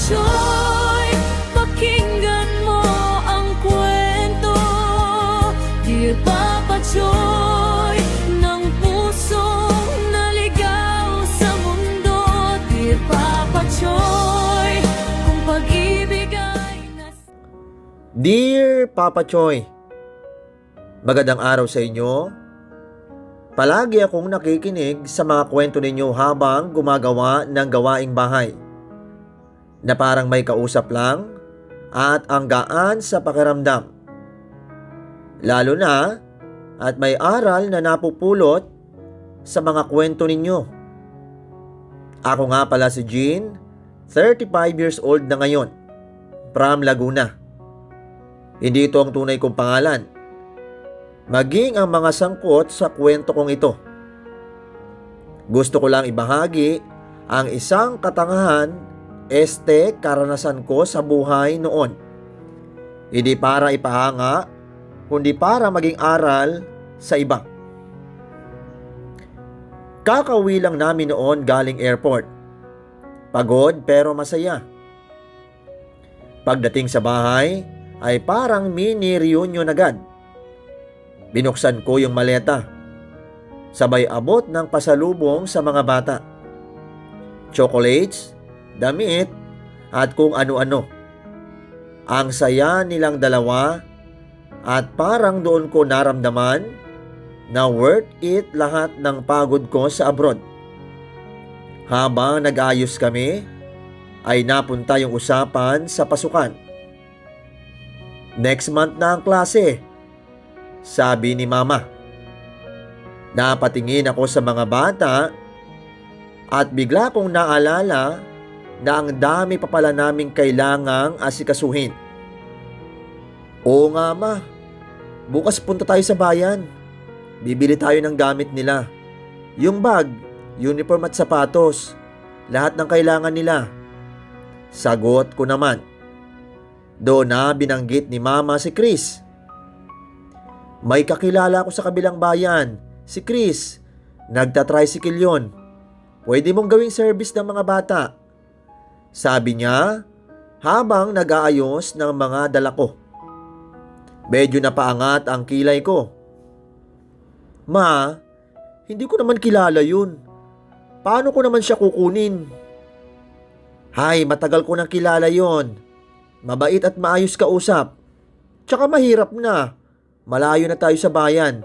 Choy, pakinggan mo ang kwento. Dear Papa Choy, ng pusong naligaw sa mundo. Dear Papa Choy, kung pag-ibig ay Dear Papa Choy, magandang araw sa inyo. Palagi akong nakikinig sa mga kwento ninyo habang gumagawa ng gawaing bahay, na parang may kausap lang at ang gaan sa pakiramdam. Lalo na at may aral na napupulot sa mga kwento ninyo. Ako nga pala si Jean, 35 years old na ngayon, from Laguna. Hindi ito ang tunay kong pangalan, maging ang mga sangkot sa kwento kong ito. Gusto ko lang ibahagi ang isang katangahan, karanasan ko sa buhay noon. Hindi para ipahanga, kundi para maging aral sa iba. Kakauwi lang namin noon galing airport. Pagod pero masaya. Pagdating sa bahay ay parang mini reunion agad. Binuksan ko yung maleta. Sabay abot ng pasalubong sa mga bata. Chocolates, damit, at kung ano-ano. Ang saya nilang dalawa at parang doon ko naramdaman na worth it lahat ng pagod ko sa abroad. Habang nag-ayos kami, ay napunta yung usapan sa pasukan. Next month na ang klase, sabi ni Mama. Napatingin ako sa mga bata at bigla kong naalala na ang dami pa pala naming kailangang asikasuhin. Oo nga Ma, bukas punta tayo sa bayan. Bibili tayo ng gamit nila. Yung bag, uniform at sapatos, lahat ng kailangan nila. Sagot ko naman. Doon na binanggit ni Mama si Chris. May kakilala ko sa kabilang bayan, si Chris. Nagta-tricycle yon. Pwede mong gawing service ng mga bata, sabi niya habang nag-aayos ng mga dala ko. Medyo napaangat ang kilay ko. Ma, hindi ko naman kilala yun. Paano ko naman siya kukunin? Hay, matagal ko nang kilala yon. Mabait at maayos kausap. Tsaka mahirap na. Malayo na tayo sa bayan.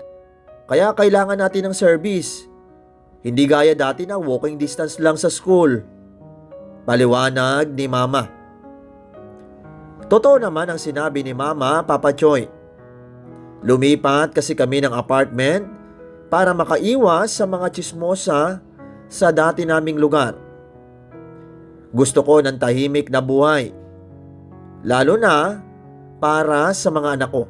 Kaya kailangan natin ng service. Hindi gaya dati na walking distance lang sa school. Paliwanag ni Mama. Totoo naman ang sinabi ni Mama, Papa Choy. Lumipat kasi kami ng apartment para makaiwas sa mga tsismosa sa dati naming lugar. Gusto ko ng tahimik na buhay. Lalo na para sa mga anak ko.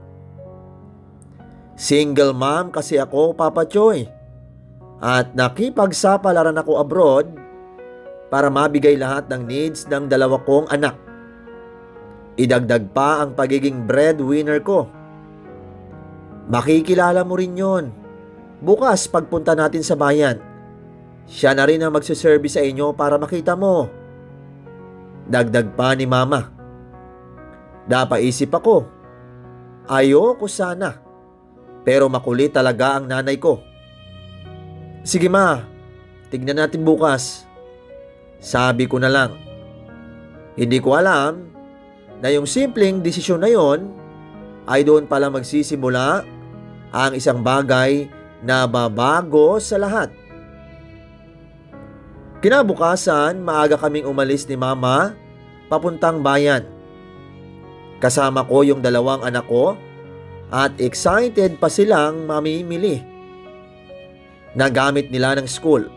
Single mom kasi ako, Papa Choy. At nakipagsapalaran ako abroad para mabigay lahat ng needs ng dalawa kong anak. Idagdag pa ang pagiging breadwinner ko. Makikilala mo rin yon. Bukas pagpunta natin sa bayan, siya na rin ang magsiservice sa inyo para makita mo. Dagdag pa ni Mama. Napaisip ako. Ayoko sana. Pero makulit talaga ang nanay ko. Sige Ma, tignan natin bukas. Sabi ko na lang. Hindi ko alam na yung simpleng desisyon na yon ay doon pala magsisimula ang isang bagay na babago sa lahat. Kinabukasan, maaga kaming umalis ni Mama papuntang bayan. Kasama ko yung dalawang anak ko at excited pa silang mamimili na gamit nila ng school.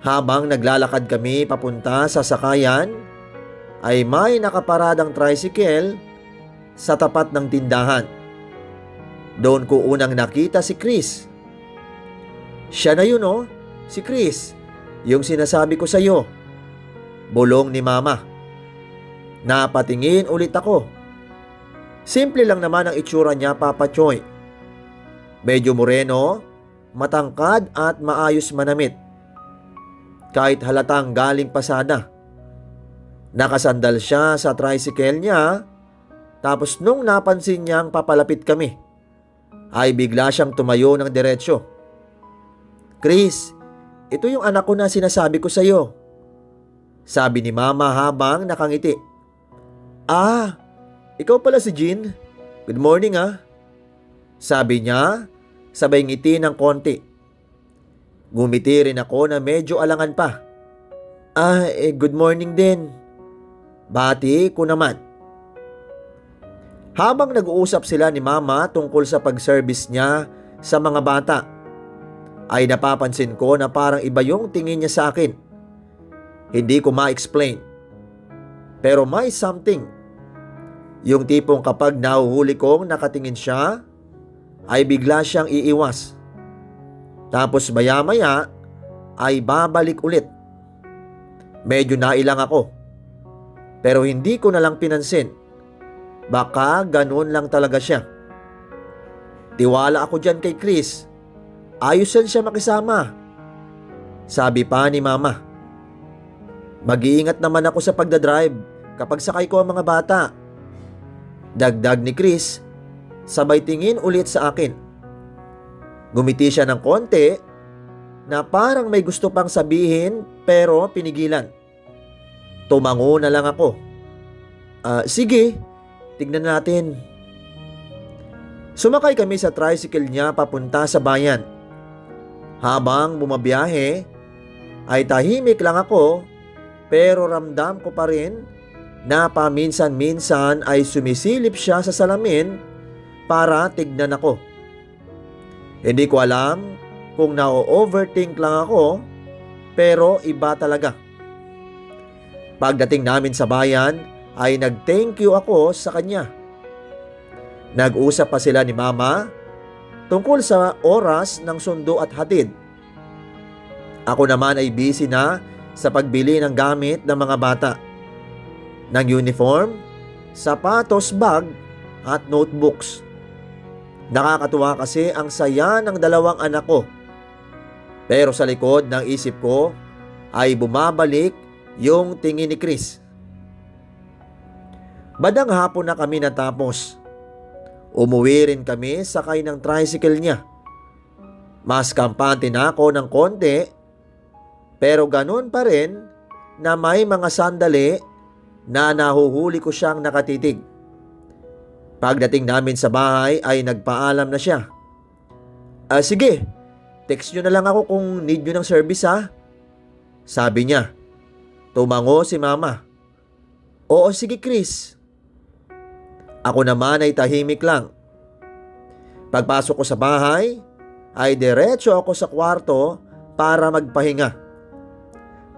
Habang naglalakad kami papunta sa sakayan, ay may nakaparadang tricycle sa tapat ng tindahan. Doon ko unang nakita si Chris. Siya na yun si Chris, yung sinasabi ko sa iyo. Bulong ni Mama. Napatingin ulit ako. Simple lang naman ang itsura niya, Papa Choy. Medyo moreno, matangkad at maayos manamit. Kahit halatang galing pasada. Nakasandal siya sa tricycle niya, tapos nung napansin niyang papalapit kami, ay bigla siyang tumayo ng diretsyo. "Chris, ito yung anak ko na sinasabi ko sa'yo," sabi ni Mama habang nakangiti. "Ah, ikaw pala si Jean. Good morning ah," sabi niya, sabay ngiti ng konti. Ngumiti rin ako na medyo alangan pa. Good morning din," bati ko naman. Habang nag-uusap sila ni Mama tungkol sa pag-service niya sa mga bata, ay napapansin ko na parang iba yung tingin niya sa akin. Hindi ko ma-explain. Pero may something. Yung tipong kapag nahuhuli kong nakatingin siya, ay bigla siyang iiwas. Tapos maya-maya ay babalik ulit. Medyo nailang ako. Pero hindi ko na lang pinansin. Baka ganun lang talaga siya. Tiwala ako dyan kay Chris. Ayos yan siya makisama, sabi pa ni Mama. Mag-iingat naman ako sa pagdadrive kapag sakay ko ang mga bata, dagdag ni Chris, sabay tingin ulit sa akin. Gumiti siya ng konti na parang may gusto pang sabihin pero pinigilan. Tumango na lang ako. Sige, tignan natin. Sumakay kami sa tricycle niya papunta sa bayan. Habang bumabiyahe, ay tahimik lang ako, pero ramdam ko pa rin na paminsan-minsan ay sumisilip siya sa salamin para tignan ako. Hindi ko alam kung na-overthink lang ako, pero iba talaga. Pagdating namin sa bayan, ay nag-thank you ako sa kanya. Nag-usap pa sila ni Mama tungkol sa oras ng sundo at hatid. Ako naman ay busy na sa pagbili ng gamit ng mga bata, ng uniform, sapatos, bag at notebooks. Nakakatuwa kasi ang saya ng dalawang anak ko. Pero sa likod ng isip ko ay bumabalik yung tingin ni Chris. Badang hapon na kami natapos. Umuwi rin kami sakay ng tricycle niya. Mas kampante na ako ng konti, pero ganun pa rin na may mga sandali na nahuhuli ko siyang nakatitig. Pagdating namin sa bahay ay nagpaalam na siya. Sige, text nyo na lang ako kung need nyo ng service ha, sabi niya. Tumango si Mama. Oo sige Chris. Ako naman ay tahimik lang. Pagpasok ko sa bahay, ay diretso ako sa kwarto para magpahinga.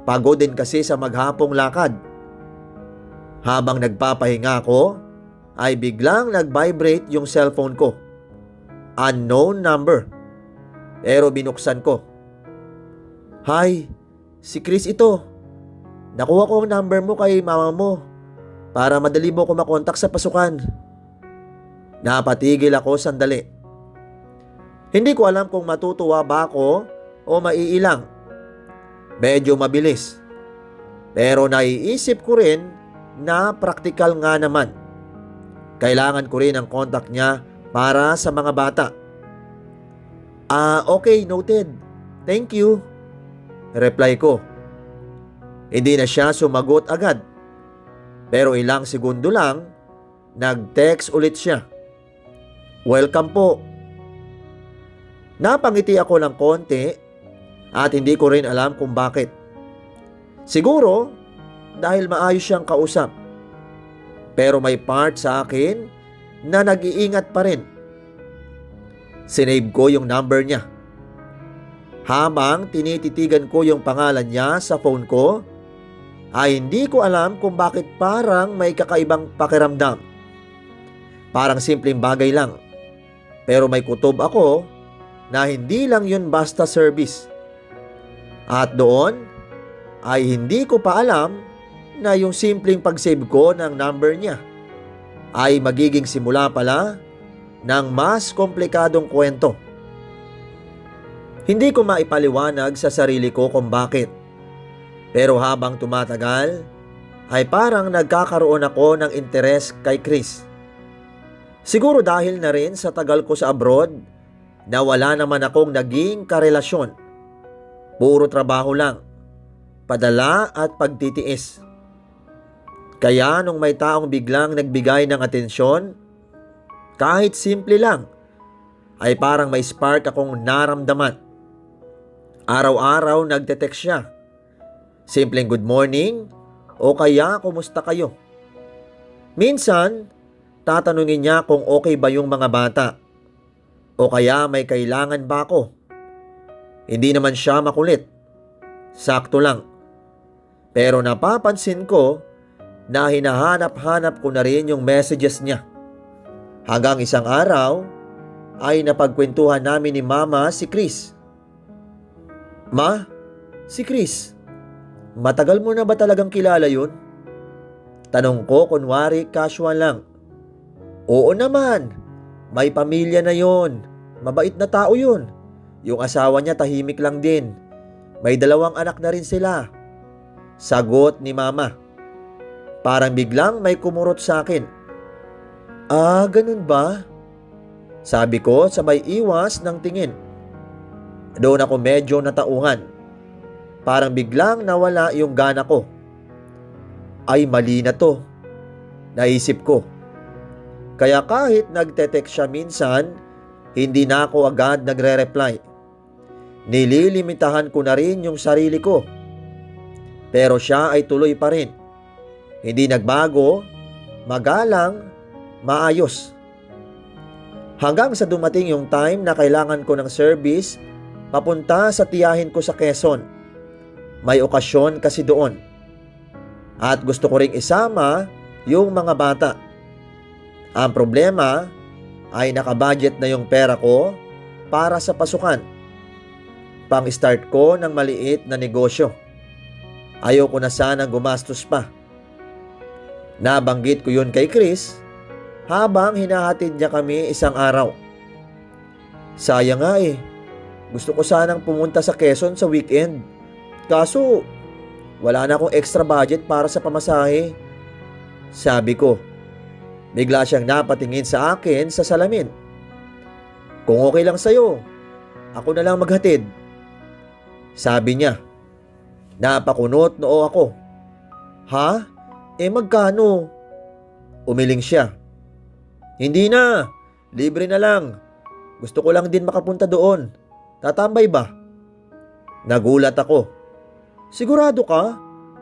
Pagod din kasi sa maghapong lakad. Habang nagpapahinga ako, ay biglang nag-vibrate yung cellphone ko. Unknown number. Pero binuksan ko. Hi, si Chris ito. Nakuha ko ang number mo kay mama mo para madali mo ko makontak sa pasukan. Napatigil ako sandali. Hindi ko alam kung matutuwa ba ako o maiilang. Medyo mabilis. Pero naiisip ko rin na praktikal nga naman. Kailangan ko rin ang contact niya para sa mga bata. Okay, noted. Thank you. Reply ko. Hindi na siya sumagot agad. Pero ilang segundo lang, nag-text ulit siya. Welcome po. Napangiti ako ng konti at hindi ko rin alam kung bakit. Siguro dahil maayos siyang kausap. Pero may part sa akin na nag-iingat pa rin. Sinave ko yung number niya. Habang tinititigan ko yung pangalan niya sa phone ko, ay hindi ko alam kung bakit parang may kakaibang pakiramdam. Parang simpleng bagay lang. Pero may kutob ako na hindi lang yun basta service. At doon ay hindi ko pa alam na yung simpleng pag-save ko ng number niya ay magiging simula pala ng mas komplikadong kwento. Hindi ko maipaliwanag sa sarili ko kung bakit. Pero habang tumatagal, ay parang nagkakaroon ako ng interes kay Chris. Siguro dahil na rin sa tagal ko sa abroad na wala naman akong naging karelasyon. Puro trabaho lang, padala at pagtitiis. Kaya nung may taong biglang nagbigay ng atensyon, kahit simple lang, ay parang may spark akong naramdaman. Araw-araw nagte-text siya. Simpleng good morning o kaya kumusta kayo. Minsan, tatanungin niya kung okay ba yung mga bata o kaya may kailangan ba ako. Hindi naman siya makulit. Sakto lang. Pero napapansin ko na hinahanap-hanap ko na rin yung messages niya. Hanggang isang araw ay napagkwentuhan namin ni Mama si Chris. Ma, si Chris, matagal mo na ba talagang kilala yun? Tanong ko kunwari casual lang. Oo naman, may pamilya na yon. Mabait na tao yun. Yung asawa niya tahimik lang din. May 2 anak na rin sila. Sagot ni Mama. Parang biglang may kumurot sa akin. Ah, ganun ba? Sabi ko sabay iwas ng tingin. Doon ako medyo natauhan. Parang biglang nawala yung gana ko. Ay mali na to, naisip ko. Kaya kahit nagte-text siya minsan, hindi na ako agad nagre-reply. Nililimitahan ko na rin yung sarili ko. Pero siya ay tuloy pa rin. Hindi nagbago, magalang, maayos. Hanggang sa dumating yung time na kailangan ko ng service papunta sa tiyahin ko sa Quezon. May okasyon kasi doon. At gusto ko ring isama yung mga bata. Ang problema ay nakabudget na yung pera ko para sa pasukan. Pang-start ko ng maliit na negosyo. Ayoko na sanang gumastos pa. Nabanggit ko yun kay Chris habang hinahatid niya kami isang araw. Sayang nga eh. Gusto ko sanang pumunta sa Quezon sa weekend. Kaso, wala na akong extra budget para sa pamasahe. Sabi ko. Bigla siyang napatingin sa akin sa salamin. Kung okay lang sa'yo, ako na lang maghatid. Sabi niya. Napakunot noo ako. Ha? Magkano? Umiling siya. Hindi na. Libre na lang. Gusto ko lang din makapunta doon. Tatambay ba? Nagulat ako. Sigurado ka?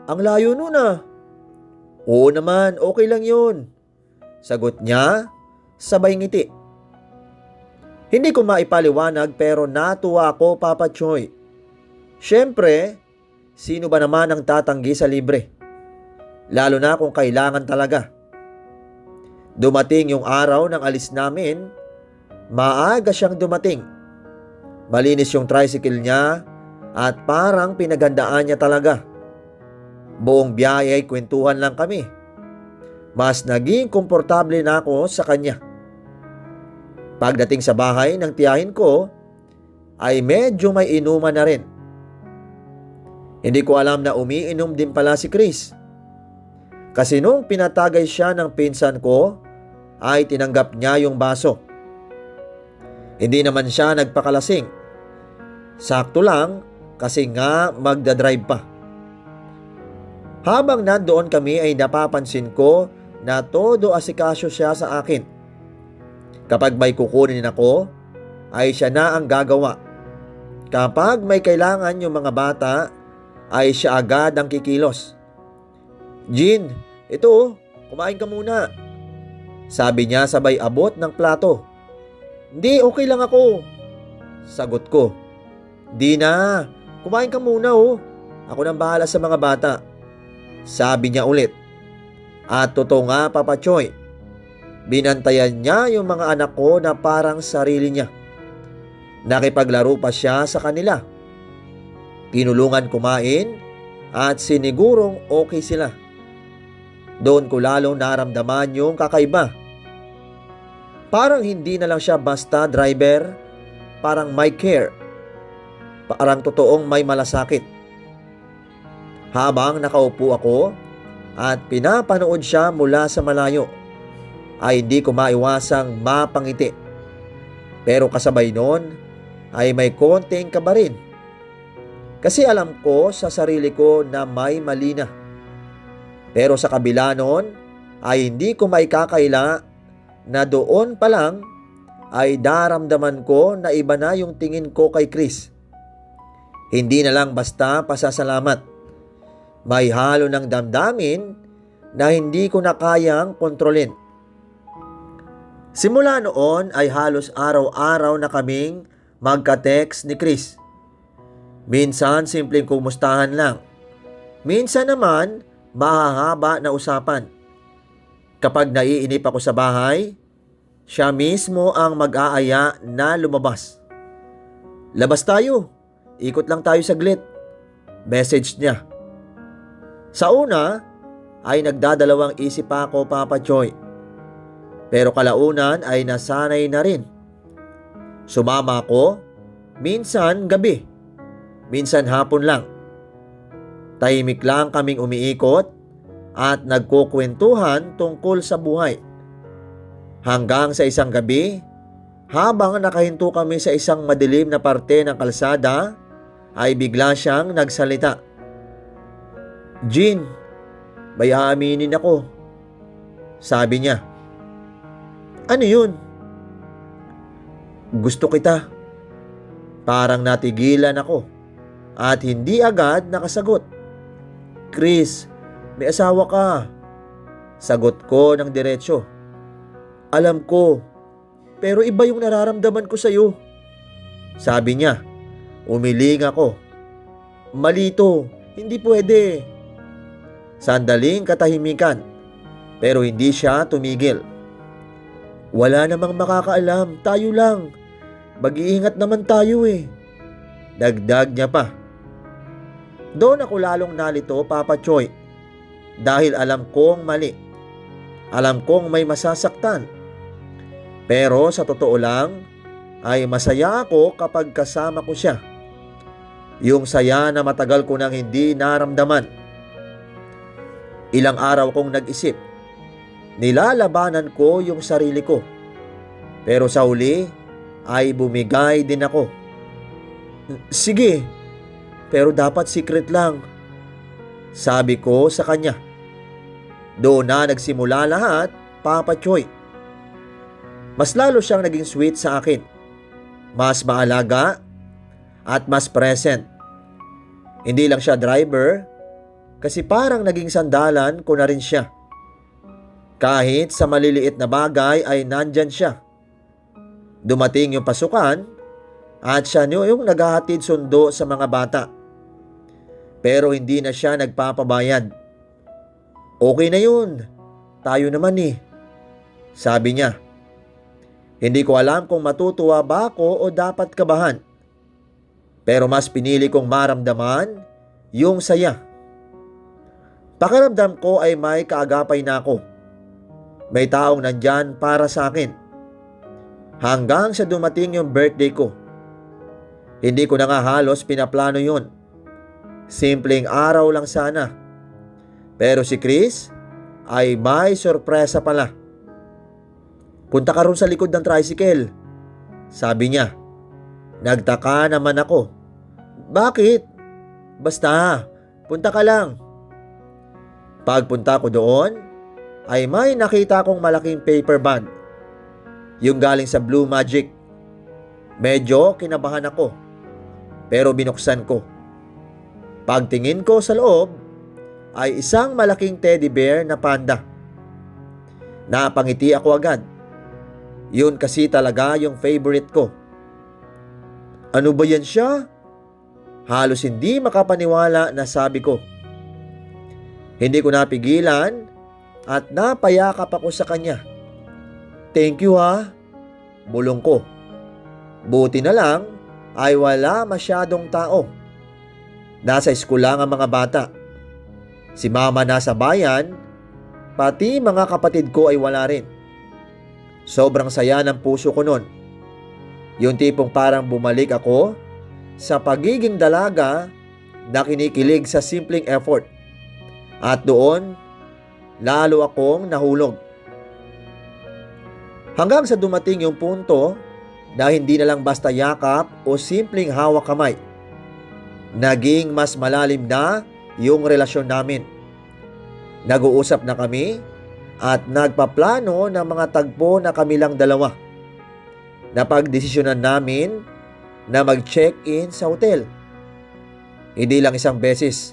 Ang layo nun ah. Oo naman, okay lang yun. Sagot niya, sabay ngiti. Hindi ko maipaliwanag pero natuwa ako, Papa Choy. Siyempre, sino ba naman ang tatanggi sa libre? Lalo na kung kailangan talaga. Dumating yung araw ng alis namin, maaga siyang dumating. Malinis yung tricycle niya at parang pinaghandaan niya talaga. Buong biyahe ay kwentuhan lang kami. Mas naging komportable na ako sa kanya. Pagdating sa bahay ng tiyahin ko, ay medyo may inuman na rin. Hindi ko alam na umiinom din pala si Chris. Kasi nung pinatagay siya ng pinsan ko, ay tinanggap niya yung baso. Hindi naman siya nagpakalasing. Sakto lang kasi nga magdadrive pa. Habang nandoon kami ay napapansin ko na todo asikaso siya sa akin. Kapag may kukunin ako, ay siya na ang gagawa. Kapag may kailangan yung mga bata, ay siya agad ang kikilos. Jean, ito, kumain ka muna. Sabi niya sabay abot ng plato. Hindi, okay lang ako. Sagot ko. Di na, kumain ka muna oh. Ako nang bahala sa mga bata. Sabi niya ulit. At totoo nga, Papa Choy. Binantayan niya yung mga anak ko na parang sarili niya. Nakipaglaro pa siya sa kanila. Tinulungan kumain at sinigurong okay sila. Doon ko lalong naramdaman yung kakaiba. Parang hindi na lang siya basta driver, parang may care. Parang totoong may malasakit. Habang nakaupo ako, at pinapanood siya mula sa malayo, ay hindi ko maiwasang mapangiti. Pero kasabay nun ay may konting kaba rin. Kasi alam ko sa sarili ko na may mali na. Pero sa kabila nun ay hindi ko maikakaila na doon pa lang ay daramdaman ko na iba na yung tingin ko kay Chris. Hindi na lang basta pasasalamat. May halo ng damdamin na hindi ko na kayang kontrolin. Simula noon ay halos araw-araw na kaming magka-text ni Chris. Minsan simpleng kumustahan lang. Minsan naman mahahaba na usapan. Kapag naiinip ako sa bahay, siya mismo ang mag-aaya na lumabas. Labas tayo. Ikot lang tayo saglit. Message niya. Sa una ay nagdadalawang isip ako, Papa Choy. Pero kalaunan ay nasanay na rin. Sumama ako, minsan gabi, minsan hapon lang. Tahimik lang kaming umiikot at nagkukwentuhan tungkol sa buhay. Hanggang sa isang gabi, habang nakahinto kami sa isang madilim na parte ng kalsada, ay bigla siyang nagsalita. Jean, may aaminin ako. Sabi niya. Ano yun? Gusto kita. Parang natigilan ako at hindi agad nakasagot. Chris, may asawa ka. Sagot ko ng diretsyo. Alam ko, pero iba yung nararamdaman ko sa'yo. Sabi niya. Umiling ako. Malito, hindi pwede. Sandaling katahimikan, pero hindi siya tumigil. Wala namang makakaalam, tayo lang. Mag-iingat naman tayo eh. Dagdag niya pa. Doon ako lalong nalito, Papa Choy. Dahil alam kong mali. Alam kong may masasaktan. Pero sa totoo lang, ay masaya ako kapag kasama ko siya. Yung saya na matagal ko nang hindi naramdaman. Ilang araw kong nag-isip. Nilalabanan ko yung sarili ko. Pero sa huli ay bumigay din ako. Sige, pero dapat secret lang. Sabi ko sa kanya. Doon na nagsimula lahat, Papa Choy. Mas lalo siyang naging sweet sa akin. Mas maalaga at mas present. Hindi lang siya driver, kasi parang naging sandalan ko na rin siya. Kahit sa maliliit na bagay ay nandyan siya. Dumating yung pasukan at siya yung naghahatid sundo sa mga bata. Pero hindi na siya nagpapabayad. Okay na yun. Tayo naman eh. Sabi niya. Hindi ko alam kung matutuwa ba ako o dapat kabahan. Pero mas pinili kong maramdaman yung saya. Pakiramdam ko ay may kaagapay na ako. May taong nandyan para sa akin. Hanggang sa dumating yung birthday ko. Hindi ko na nga halos pinaplano yun. Simpleng araw lang sana. Pero si Chris ay may sorpresa pala. Punta ka ron sa likod ng tricycle. Sabi niya. Nagtaka naman ako. Bakit? Basta, punta ka lang. Pagpunta ko doon, ay may nakita kong malaking paper bag. Yung galing sa Blue Magic. Medyo kinabahan ako. Pero binuksan ko. Pagtingin ko sa loob, ay isang malaking teddy bear na panda. Napangiti ako agad. Yun kasi talaga yung favorite ko. Ano ba yan siya? Halos hindi makapaniwala na sabi ko. Hindi ko napigilan at napayakap ako sa kanya. Thank you ha. Bulong ko. Buti na lang ay wala masyadong tao. Nasa school lang ang mga bata. Si mama nasa bayan, pati mga kapatid ko ay wala rin. Sobrang saya ng puso ko nun. Yung tipong parang bumalik ako sa pagiging dalaga na kinikilig sa simpleng effort. At doon lalo akong nahulog. Hanggang sa dumating yung punto na hindi na lang basta yakap o simpleng hawak kamay. Naging mas malalim na yung relasyon namin. Nag-uusap na kami at nagpaplano ng mga tagpo na kami lang dalawa. Napagdesisyonan namin na mag-check-in sa hotel. Hindi lang isang beses,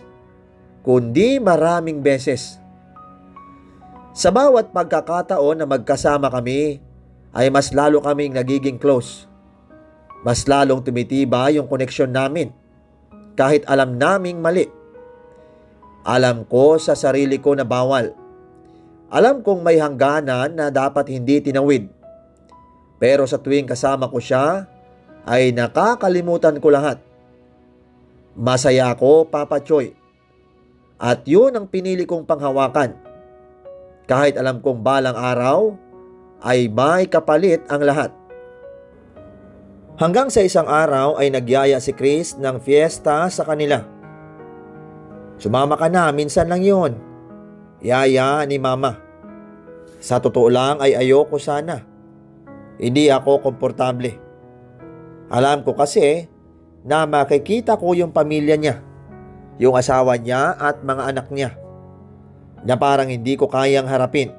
kundi maraming beses. Sa bawat pagkakataon na magkasama kami, ay mas lalo kaming nagiging close. Mas lalong tumitibay yung koneksyon namin, kahit alam naming mali. Alam ko sa sarili ko na bawal. Alam kong may hangganan na dapat hindi tinawid. Pero sa tuwing kasama ko siya, ay nakakalimutan ko lahat. Masaya ako, Papa Choy. At yun ang pinili kong panghawakan. Kahit alam kong balang araw, ay may kapalit ang lahat. Hanggang sa isang araw ay nagyaya si Chris ng fiesta sa kanila. Sumama ka na, minsan lang yun. Yaya ni Mama. Sa totoo lang ay ayoko sana. Hindi ako komportable. Alam ko kasi na makikita ko yung pamilya niya, yung asawa niya at mga anak niya, na parang hindi ko kayang harapin.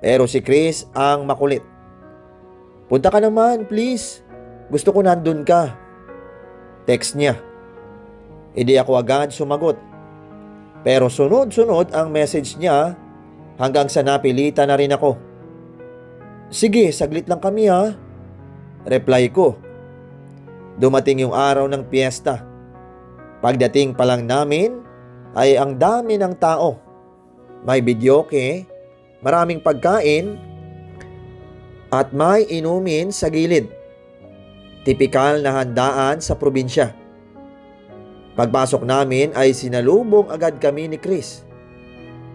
Pero si Chris ang makulit. Punta ka naman, please. Gusto ko nandun ka. Text niya. Hindi ako agad sumagot. Pero sunod-sunod ang message niya hanggang sa napilitan na rin ako. Sige, saglit lang kami ha. Reply ko. Dumating yung araw ng piyesta. Pagdating pa lang namin ay ang dami ng tao. May videoke, maraming pagkain, at may inumin sa gilid. Tipikal na handaan sa probinsya. Pagpasok namin ay sinalubong agad kami ni Chris.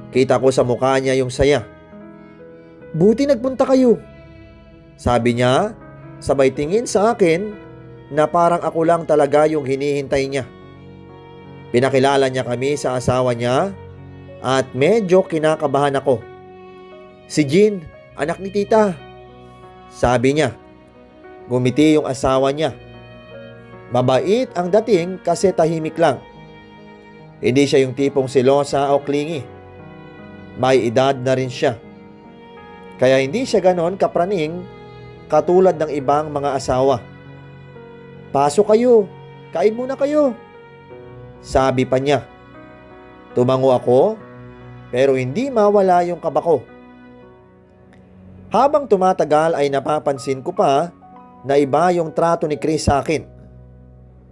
Kita ko sa mukha niya yung saya. Buti nagpunta kayo. Sabi niya, sabay tingin sa akin na parang ako lang talaga yung hinihintay niya. Pinakilala niya kami sa asawa niya at medyo kinakabahan ako. Si Jean, anak ni tita. Sabi niya. Gumiti yung asawa niya. Mabait ang dating kasi tahimik lang. Hindi siya yung tipong selosa o clingy. May edad na rin siya. Kaya hindi siya ganon kapraning katulad ng ibang mga asawa. Pasok kayo, kain muna kayo. Sabi pa niya. Tumango ako, pero hindi mawala yung kaba ko. Habang tumatagal ay napapansin ko pa na iba yung trato ni Chris sa akin.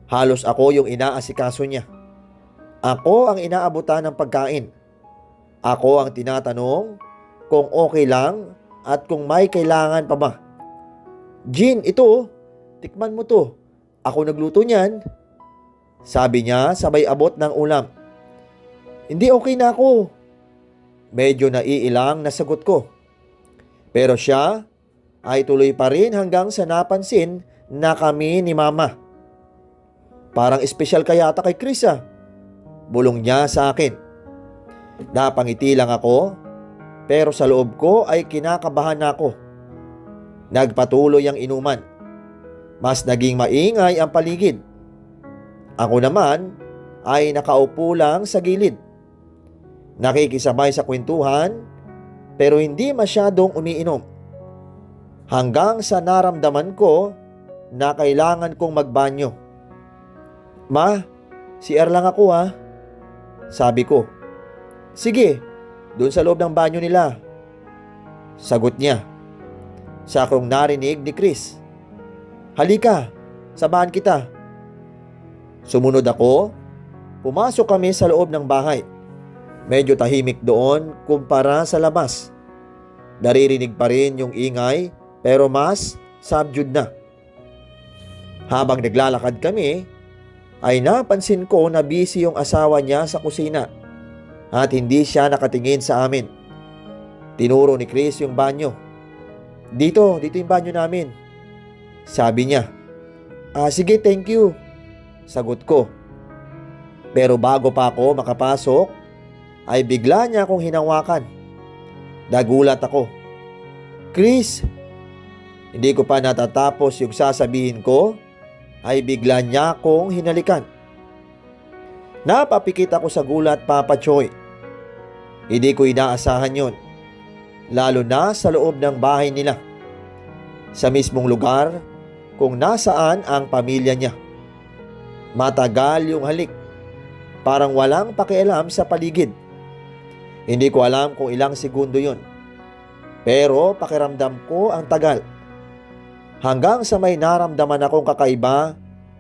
Halos ako yung inaasikaso niya. Ako ang inaabutan ng pagkain. Ako ang tinatanong kung okay lang at kung may kailangan pa ba. Jean, ito, tikman mo to. Ako nagluto niyan. Sabi niya sabay abot ng ulam. Hindi, okay na ako. Medyo naiilang na sagot ko. Pero siya ay tuloy pa rin hanggang sa napansin na kami ni Mama. Parang espesyal ka yata kay Chris ah. Bulong niya sa akin. Napangiti lang ako, pero sa loob ko ay kinakabahan na ako. Nagpatuloy ang inuman. Mas naging maingay ang paligid. Ako naman ay nakaupo lang sa gilid. Nakikisabay sa kwentuhan, pero hindi masyadong umiinom. Hanggang sa naramdaman ko na kailangan kong magbanyo. Ma, CR lang ako ha. Sabi ko. Sige, doon sa loob ng banyo nila. Sagot niya. Sakong narinig ni Chris. Halika, samahan kita. Sumunod ako. Pumasok kami sa loob ng bahay. Medyo tahimik doon kumpara sa labas. Naririnig pa rin yung ingay pero mas subdued na. Habang naglalakad kami, ay napansin ko na busy yung asawa niya sa kusina at hindi siya nakatingin sa amin. Tinuro ni Chris yung banyo. Dito yung banyo namin. Sabi niya. Sige, thank you. Sagot ko. Pero bago pa ako makapasok, ay bigla niya akong hinawakan. Nagulat ako. Chris, hindi ko pa natatapos yung sasabihin ko, ay bigla niya akong hinalikan. Napapikit ako sa gulat, Papa Choy. Hindi ko inaasahan yon, lalo na sa loob ng bahay nila, sa mismong lugar kung nasaan ang pamilya niya. Matagal yung halik, parang walang pakialam sa paligid. Hindi ko alam kung ilang segundo yon, pero pakiramdam ko ang tagal. Hanggang sa may naramdaman akong kakaiba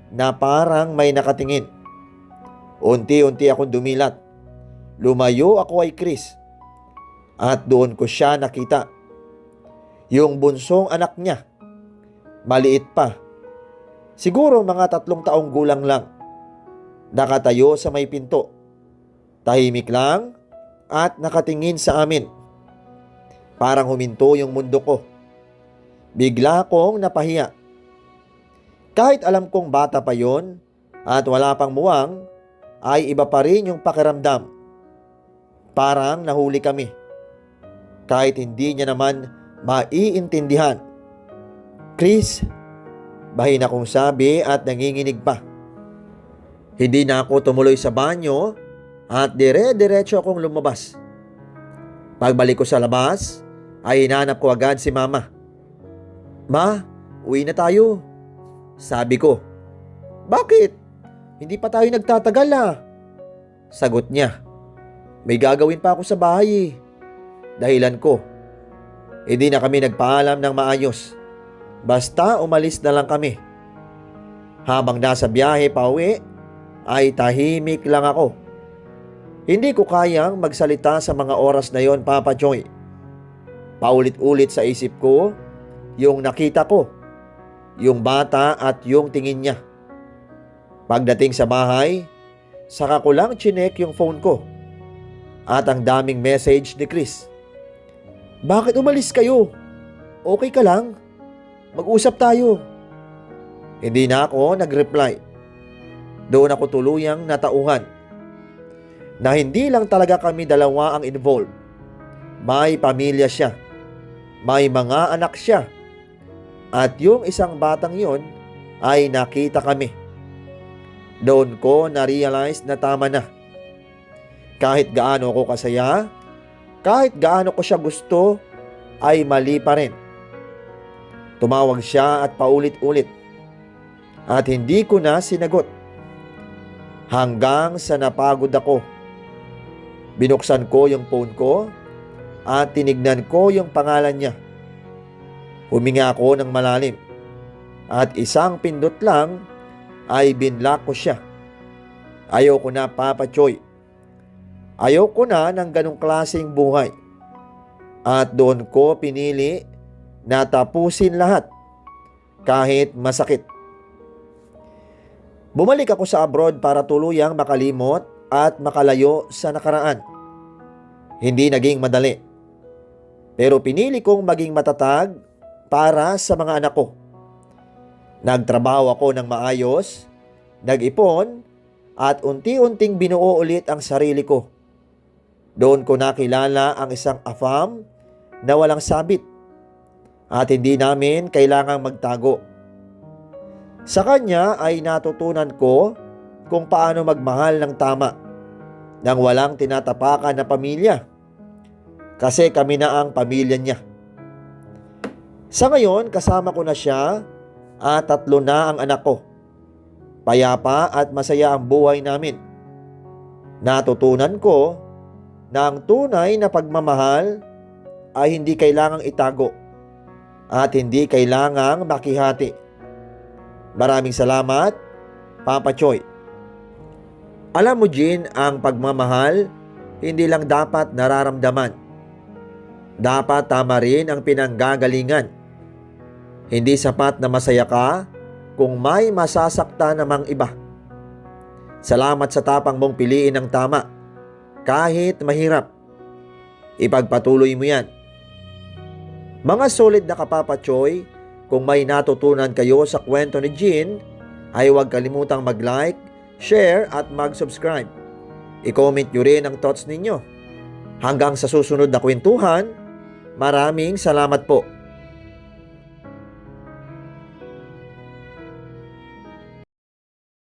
na parang may nakatingin. Unti-unti akong dumilat. Lumayo ako kay Chris. At doon ko siya nakita. Yung bunsong anak niya. Maliit pa. Siguro mga 3 taong gulang lang. Nakatayo sa may pinto. Tahimik lang at nakatingin sa amin. Parang huminto yung mundo ko. Bigla akong napahiya. Kahit alam kong bata pa yon at wala pang muwang, ay iba pa rin yung pakiramdam. Parang nahuli kami. Kahit hindi niya naman maiintindihan. Chris, bahin akong sabi at nanginginig pa. Hindi na ako tumuloy sa banyo at dire-diretso akong lumabas. Pagbalik ko sa labas, ay hinanap ko agad si Mama. Ma, uwi na tayo. Sabi ko. Bakit? Hindi pa tayo nagtatagal Sagot niya. May gagawin pa ako sa bahay Dahilan ko. Hindi na kami nagpaalam ng maayos. Basta umalis na lang kami. Habang nasa biyahe pa uwi, ay tahimik lang ako. Hindi ko kayang magsalita sa mga oras na yon, Papa Joy. Paulit-ulit sa isip ko yung nakita ko, yung bata at yung tingin niya. Pagdating sa bahay, saka ko lang chinek yung phone ko at ang daming message ni Chris. Bakit umalis kayo? Okay ka lang? Mag-usap tayo. Hindi na ako nag-reply. Doon ako tuluyang natauhan na hindi lang talaga kami dalawa ang involved. May pamilya siya. May mga anak siya. At yung isang batang yon ay nakita kami. Doon ko na-realize na tama na. Kahit gaano ko kasaya, kahit gaano ko siya gusto, ay mali pa rin. Tumawag siya at paulit-ulit. At hindi ko na sinagot. Hanggang sa napagod ako. Binuksan ko yung phone ko at tinignan ko yung pangalan niya. Huminga ako ng malalim at isang pindot lang ay binlock ko siya. Ayoko na, Papa Choy. Ayoko na ng ganong klaseng buhay. At doon ko pinili na tapusin lahat kahit masakit. Bumalik ako sa abroad para tuluyang makalimot at makalayo sa nakaraan. Hindi naging madali. Pero pinili kong maging matatag para sa mga anak ko. Nagtrabaho ako ng maayos, nag-ipon, at unti-unting binuo ulit ang sarili ko. Doon ko nakilala ang isang afam na walang sabit at hindi namin kailangang magtago. Sa kanya ay natutunan ko kung paano magmahal ng tama nang walang tinatapakan na pamilya. Kasi kami na ang pamilya niya. Sa ngayon, kasama ko na siya at 3 na ang anak ko. Payapa at masaya ang buhay namin. Natutunan ko na ang tunay na pagmamahal ay hindi kailangang itago at hindi kailangang makihati. Maraming salamat, Papa Choy. Alam mo, Jean, ang pagmamahal hindi lang dapat nararamdaman. Dapat tama rin ang pinanggagalingan. Hindi sapat na masaya ka kung may masasakta namang iba. Salamat sa tapang mong piliin ang tama. Kahit mahirap. Ipagpatuloy mo yan. Mga solid na Kapapa Choy, kung may natutunan kayo sa kwento ni Jean, ay huwag kalimutang mag-like, share at mag-subscribe. I-comment nyo rin ang thoughts ninyo. Hanggang sa susunod na kwentuhan, maraming salamat po.